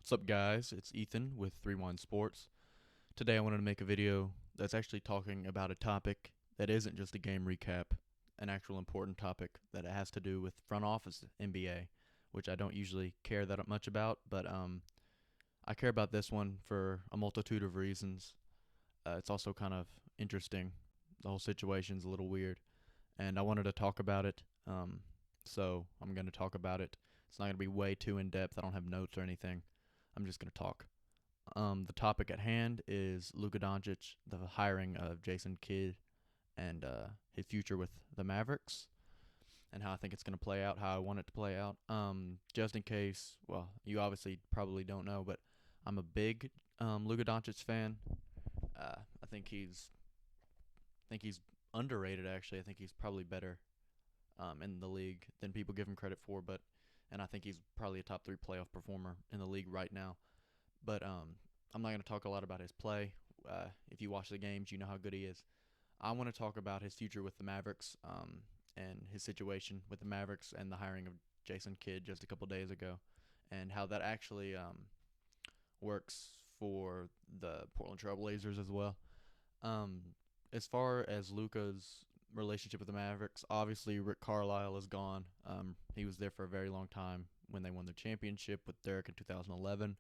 What's up, guys? It's Ethan with 31 Sports. Today, I wanted to make a video that's actually talking about a topic that isn't just a game recap, an actual important topic that it has to do with front office NBA, which I don't usually care that much about, but I care about this one for a multitude of reasons. It's also kind of interesting. The whole situation's a little weird, and I wanted to talk about it. So I'm going to talk about it. It's not going to be way too in depth. I don't have notes or anything. I'm just going to talk. The topic at hand is Luka Doncic, the hiring of Jason Kidd, and his future with the Mavericks, and how I think it's going to play out, how I want it to play out. Just in case, well, you obviously probably don't know, but I'm a big Luka Doncic fan. I think he's underrated. Actually, I think he's probably better in the league than people give him credit for. And I think he's probably a top 3 playoff performer in the league right now. But I'm not going to talk a lot about his play. If you watch the games, you know how good he is. I want to talk about his future with the Mavericks, and his situation with the Mavericks and the hiring of Jason Kidd just a couple days ago, and how that actually works for the Portland Trailblazers as well. Um, as far as Luka's relationship with the Mavericks, obviously Rick Carlisle is gone. He was there for a very long time when they won the championship with Derek in 2011.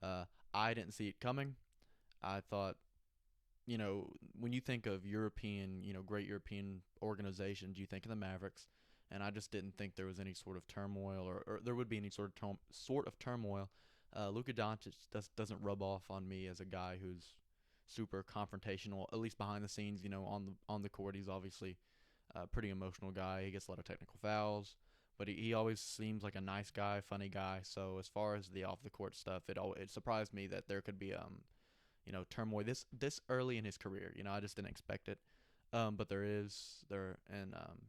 Uh, I didn't see it coming. I thought, when you think of European, great European organizations, you think of the Mavericks, and I just didn't think there was any sort of turmoil, or there would be any sort of turmoil. Luka Doncic doesn't rub off on me as a guy who's super confrontational, at least behind the scenes. On the court, he's obviously a pretty emotional guy. He gets a lot of technical fouls, but he always seems like a nice guy, funny guy. So as far as the off the court stuff, it surprised me that there could be turmoil this early in his career. I just didn't expect it. But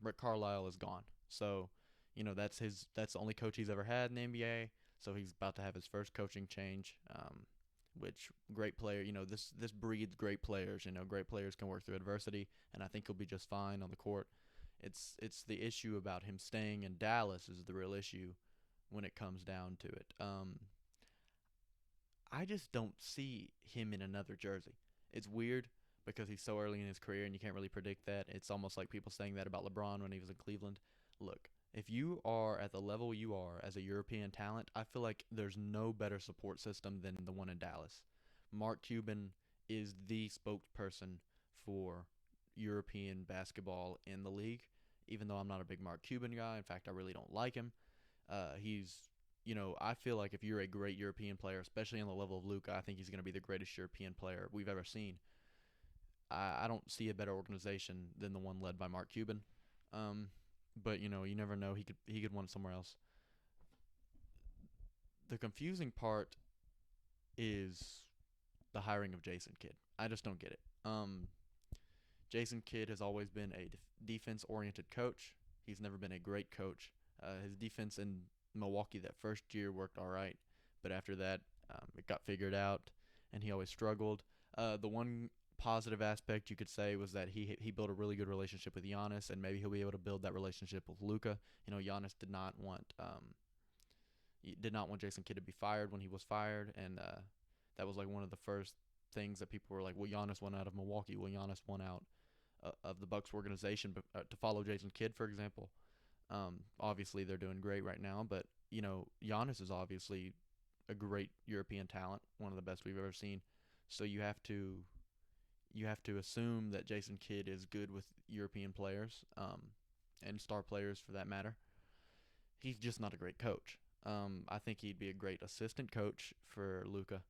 Rick Carlisle is gone. So, that's the only coach he's ever had in the NBA. So he's about to have his first coaching change. Which great player, this breeds great players. Great players can work through adversity, and I think he'll be just fine on the court. It's the issue about him staying in Dallas is the real issue when it comes down to it. I just don't see him in another jersey. It's weird because he's so early in his career and you can't really predict that. It's almost like people saying that about LeBron when he was in Cleveland. Look, if you are at the level you are as a European talent, I feel like there's no better support system than the one in Dallas. Mark Cuban is the spokesperson for European basketball in the league, even though I'm not a big Mark Cuban guy. In fact, I really don't like him. I feel like if you're a great European player, especially on the level of Luka, I think he's going to be the greatest European player we've ever seen. I don't see a better organization than the one led by Mark Cuban. But you never know. He could win somewhere else. The confusing part is the hiring of Jason Kidd. I just don't get it. Jason Kidd has always been a defense-oriented coach. He's never been a great coach. His defense in Milwaukee that first year worked all right, but after that, it got figured out, and he always struggled. The one positive aspect you could say was that he built a really good relationship with Giannis, and maybe he'll be able to build that relationship with Luka. Giannis did not want Jason Kidd to be fired when he was fired, and that was like one of the first things that people were like, "Well, Giannis went out of Milwaukee. Well, Giannis went out of the Bucks organization to follow Jason Kidd, for example." Obviously, they're doing great right now, but Giannis is obviously a great European talent, one of the best we've ever seen. So you have to assume that Jason Kidd is good with European players, and star players for that matter. He's just not a great coach. I think he'd be a great assistant coach for Luka,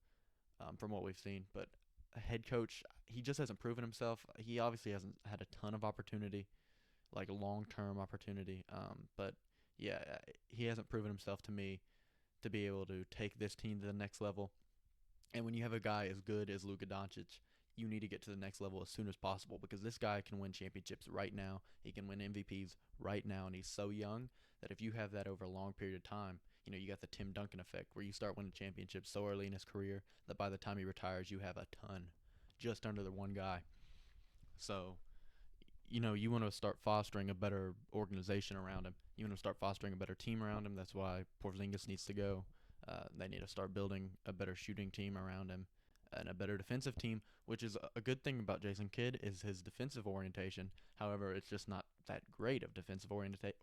from what we've seen, but a head coach, he just hasn't proven himself. He obviously hasn't had a ton of opportunity, like a long-term opportunity. But yeah, he hasn't proven himself to me to be able to take this team to the next level. And when you have a guy as good as Luka Doncic, you need to get to the next level as soon as possible because this guy can win championships right now. He can win MVPs right now, and he's so young that if you have that over a long period of time, you got the Tim Duncan effect where you start winning championships so early in his career that by the time he retires, you have a ton just under the one guy. So you want to start fostering a better organization around him. You want to start fostering a better team around him. That's why Porzingis needs to go. They need to start building a better shooting team around him and a better defensive team, which is a good thing about Jason Kidd is his defensive orientation. However, it's just not that great of defensive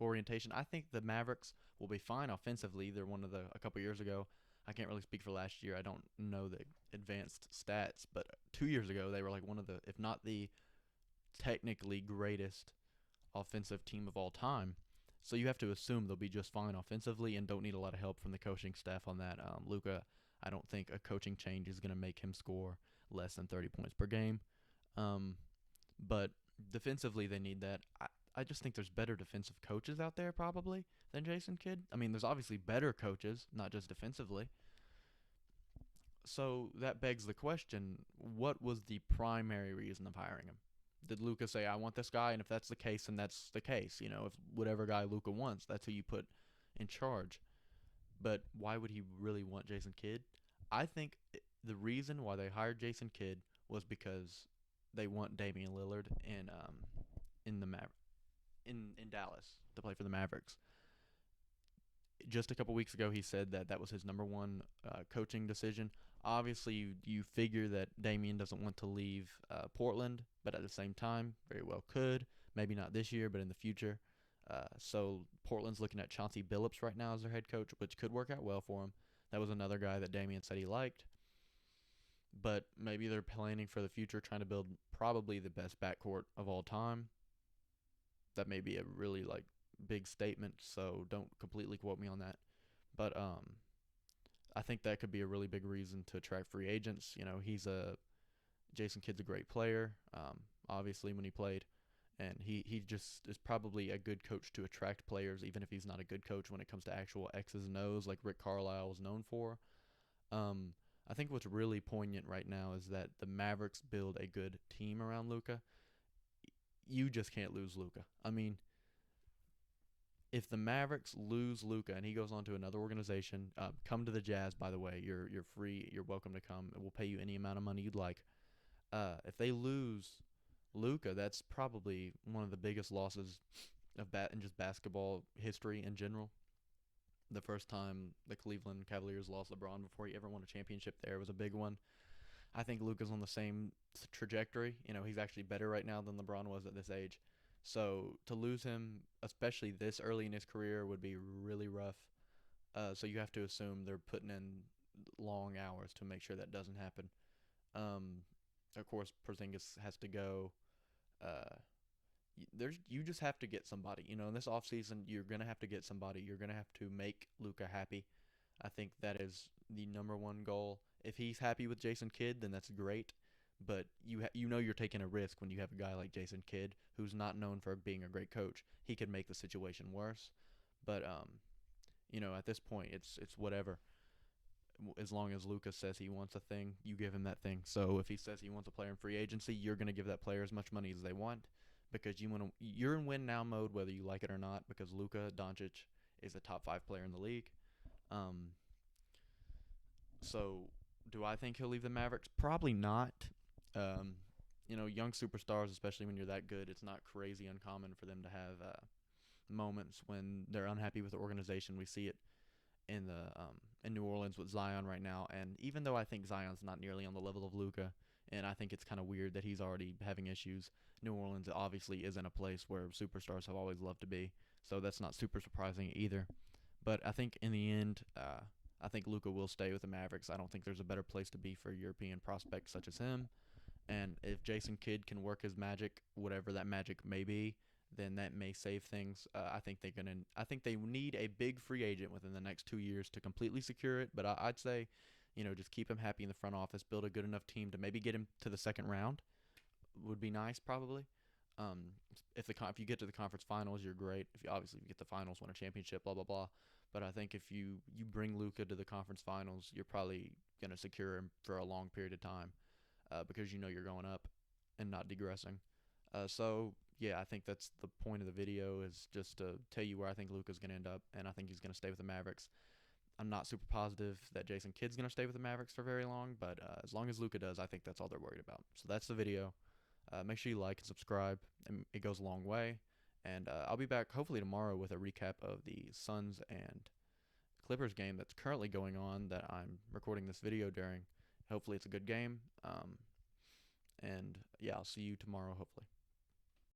orientation. I think the Mavericks will be fine offensively. They're one of the a couple years ago. I can't really speak for last year. I don't know the advanced stats, but 2 years ago they were like one of the, if not the technically greatest offensive team of all time. So you have to assume they'll be just fine offensively and don't need a lot of help from the coaching staff on that. Luka, I don't think a coaching change is going to make him score less than 30 points per game. But defensively, they need that. I just think there's better defensive coaches out there probably than Jason Kidd. I mean, there's obviously better coaches, not just defensively. So that begs the question, what was the primary reason of hiring him? Did Luka say, I want this guy, and if that's the case, then that's the case. You know, if whatever guy Luka wants, that's who you put in charge. But why would he really want Jason Kidd? I think the reason why they hired Jason Kidd was because they want Damian Lillard in the in Dallas to play for the Mavericks. Just a couple weeks ago, he said that that was his number one coaching decision. Obviously, you figure that Damian doesn't want to leave Portland, but at the same time, very well could. Maybe not this year, but in the future. So Portland's looking at Chauncey Billups right now as their head coach, which could work out well for him. That was another guy that Damian said he liked. But maybe they're planning for the future, trying to build probably the best backcourt of all time. That may be a really big statement, so don't completely quote me on that. But I think that could be a really big reason to attract free agents. You know, Jason Kidd's a great player, obviously when he played, and he just is probably a good coach to attract players, even if he's not a good coach when it comes to actual X's and O's like Rick Carlisle was known for. I think what's really poignant right now is that the Mavericks build a good team around Luka. You just can't lose Luka. I mean, if the Mavericks lose Luka and he goes on to another organization, come to the Jazz, by the way. You're free. You're welcome to come. We'll pay you any amount of money you'd like. If they lose Luka, that's probably one of the biggest losses of in just basketball history in general. The first time the Cleveland Cavaliers lost LeBron before he ever won a championship there was a big one. I think Luka's on the same trajectory. You know, he's actually better right now than LeBron was at this age. So to lose him, especially this early in his career, would be really rough. So you have to assume they're putting in long hours to make sure that doesn't happen. Of course, Porzingis has to go. You just have to get somebody. You know, in this offseason, you're going to have to get somebody. You're going to have to make Luka happy. I think that is the number one goal. If he's happy with Jason Kidd, then that's great. But you know you're taking a risk when you have a guy like Jason Kidd who's not known for being a great coach. He could make the situation worse. But you know, at this point, it's whatever. As long as Luka says he wants a thing, you give him that thing. So if he says he wants a player in free agency, you're going to give that player as much money as they want because you're in win now mode whether you like it or not because Luka Doncic is a top 5 player in the league. So do I think he'll leave the Mavericks? Probably not. You know, young superstars, especially when you're that good, it's not crazy uncommon for them to have moments when they're unhappy with the organization. We see it in New Orleans with Zion right now, and even though I think Zion's not nearly on the level of Luka, and I think it's kind of weird that he's already having issues, New Orleans obviously isn't a place where superstars have always loved to be, so that's not super surprising either. But I think in the end, I think Luka will stay with the Mavericks. I don't think there's a better place to be for a European prospect such as him. And if Jason Kidd can work his magic, whatever that magic may be, then that may save things. I think they need a big free agent within the next 2 years to completely secure it. But I'd say, you know, just keep him happy in the front office, build a good enough team to maybe get him to the second round. Would be nice, probably. If you get to the conference finals, you're great. If you get the finals, win a championship, blah blah blah. But I think if you bring Luka to the conference finals, you're probably gonna secure him for a long period of time. Because you know you're going up and not degressing. So, yeah, I think that's the point of the video is just to tell you where I think Luka's going to end up, and I think he's going to stay with the Mavericks. I'm not super positive that Jason Kidd's going to stay with the Mavericks for very long, but as long as Luka does, I think that's all they're worried about. So that's the video. Make sure you like and subscribe. It goes a long way. And I'll be back hopefully tomorrow with a recap of the Suns and Clippers game that's currently going on that I'm recording this video during. Hopefully, it's a good game. And yeah, I'll see you tomorrow. Hopefully.